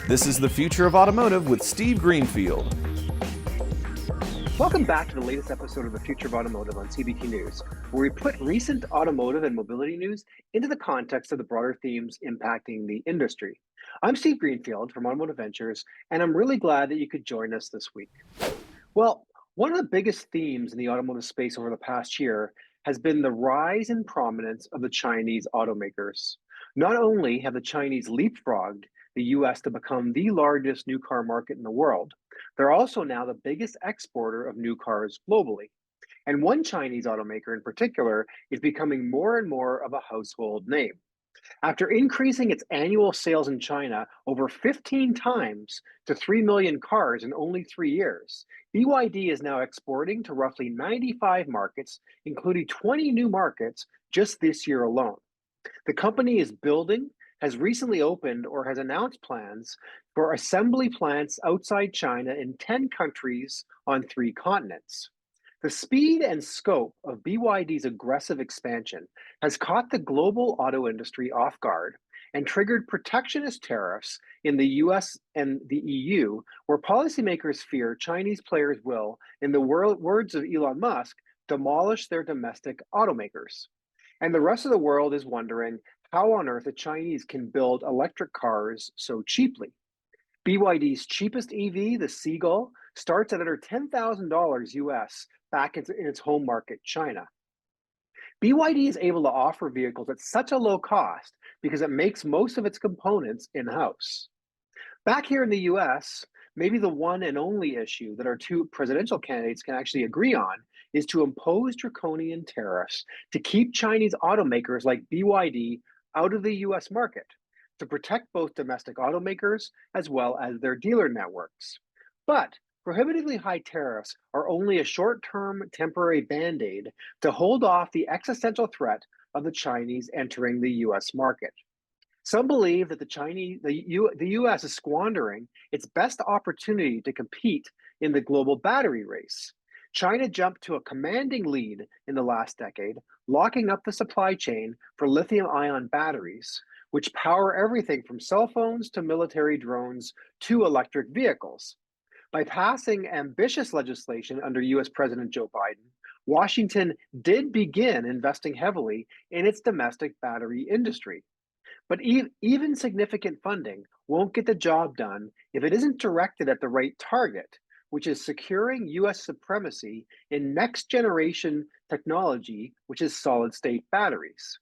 This is the Future of Automotive with Steve Greenfield. Welcome back to the latest episode of the Future of Automotive on CBT News, where we put recent automotive and mobility news into the context of the broader themes impacting the industry. I'm Steve Greenfield from Automotive Ventures, and I'm really glad that you could join us this week. Well, one of the biggest themes in the automotive space over the past year has been the rise in prominence of the Chinese automakers. Not only have the Chinese leapfrogged the US to become the largest new car market in the world, they're also now the biggest exporter of new cars globally. And one Chinese automaker in particular is becoming more and more of a household name. After increasing its annual sales in China over 15 times to 3 million cars in only 3 years, BYD is now exporting to roughly 95 markets, including 20 new markets just this year alone. The company is building, has recently opened, or has announced plans for assembly plants outside China in 10 countries on 3 continents. The speed and scope of BYD's aggressive expansion has caught the global auto industry off guard and triggered protectionist tariffs in the US and the EU, where policymakers fear Chinese players will, in the words of Elon Musk, demolish their domestic automakers. And the rest of the world is wondering how on earth the Chinese can build electric cars so cheaply. BYD's cheapest EV, the Seagull, starts at under $10,000 US back in its home market, China. BYD is able to offer vehicles at such a low cost because it makes most of its components in-house. Back here in the US, maybe the one and only issue that our 2 presidential candidates can actually agree on is to impose draconian tariffs to keep Chinese automakers like BYD out of the US market, to protect both domestic automakers as well as their dealer networks. But prohibitively high tariffs are only a short-term temporary band-aid to hold off the existential threat of the Chinese entering the US market. Some believe that the US is squandering its best opportunity to compete in the global battery race. China jumped to a commanding lead in the last decade, locking up the supply chain for lithium-ion batteries, which power everything from cell phones to military drones to electric vehicles. By passing ambitious legislation under US President Joe Biden, Washington did begin investing heavily in its domestic battery industry. But even significant funding won't get the job done if it isn't directed at the right target, which is securing US supremacy in next generation technology, which is solid state batteries.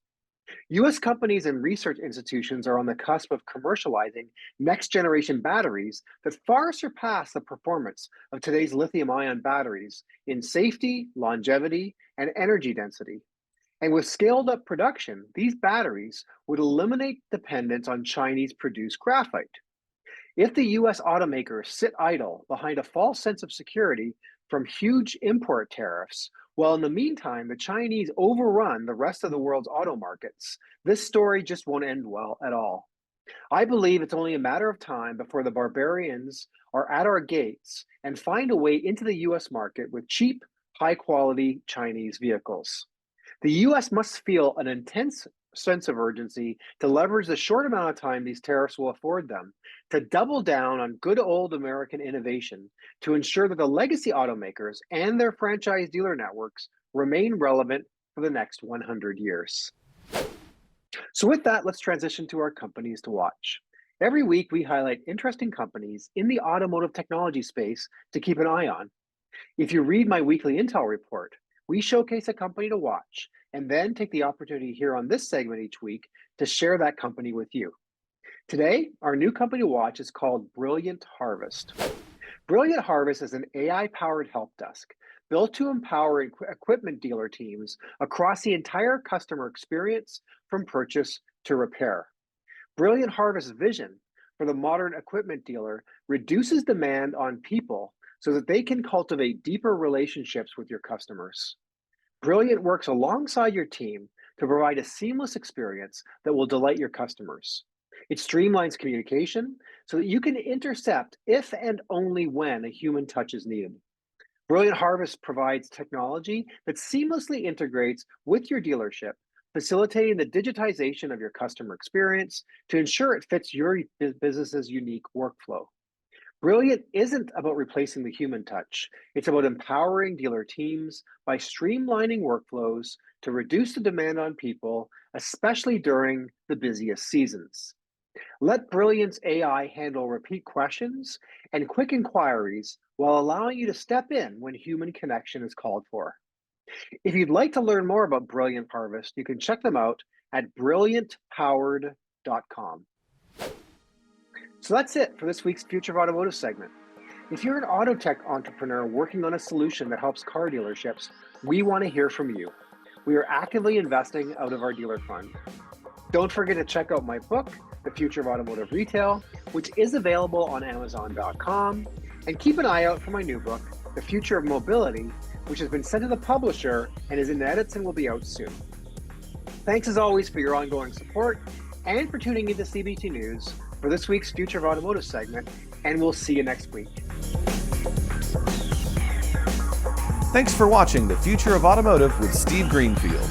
US companies and research institutions are on the cusp of commercializing next generation batteries that far surpass the performance of today's lithium ion batteries in safety, longevity, and energy density. And with scaled up production, these batteries would eliminate dependence on Chinese produced graphite. If the US automakers sit idle behind a false sense of security from huge import tariffs, while in the meantime the Chinese overrun the rest of the world's auto markets, this story just won't end well at all. I believe it's only a matter of time before the barbarians are at our gates and find a way into the US market with cheap, high quality Chinese vehicles. The US must feel an intense sense of urgency to leverage the short amount of time these tariffs will afford them to double down on good old American innovation to ensure that the legacy automakers and their franchise dealer networks remain relevant for the next 100 years. So with that, let's transition to our companies to watch. Every week, we highlight interesting companies in the automotive technology space to keep an eye on. If you read my weekly Intel report, we showcase a company to watch and then take the opportunity here on this segment each week to share that company with you. Today, our new company to watch is called Brilliant Harvest. Brilliant Harvest is an AI-powered help desk built to empower equipment dealer teams across the entire customer experience from purchase to repair. Brilliant Harvest's vision for the modern equipment dealer reduces demand on people so that they can cultivate deeper relationships with your customers. Brilliant works alongside your team to provide a seamless experience that will delight your customers. It streamlines communication so that you can intercept if and only when a human touch is needed. Brilliant Harvest provides technology that seamlessly integrates with your dealership, facilitating the digitization of your customer experience to ensure it fits your business's unique workflow. Brilliant isn't about replacing the human touch. It's about empowering dealer teams by streamlining workflows to reduce the demand on people, especially during the busiest seasons. Let Brilliant's AI handle repeat questions and quick inquiries while allowing you to step in when human connection is called for. If you'd like to learn more about Brilliant Harvest, you can check them out at brilliantpowered.com. So that's it for this week's Future of Automotive segment. If you're an auto tech entrepreneur working on a solution that helps car dealerships, we want to hear from you. We are actively investing out of our dealer fund. Don't forget to check out my book, The Future of Automotive Retail, which is available on Amazon.com, and keep an eye out for my new book, The Future of Mobility, which has been sent to the publisher and is in edits and will be out soon. Thanks as always for your ongoing support and for tuning into CBT News for this week's Future of Automotive segment, and we'll see you next week. Thanks for watching The Future of Automotive with Steve Greenfield.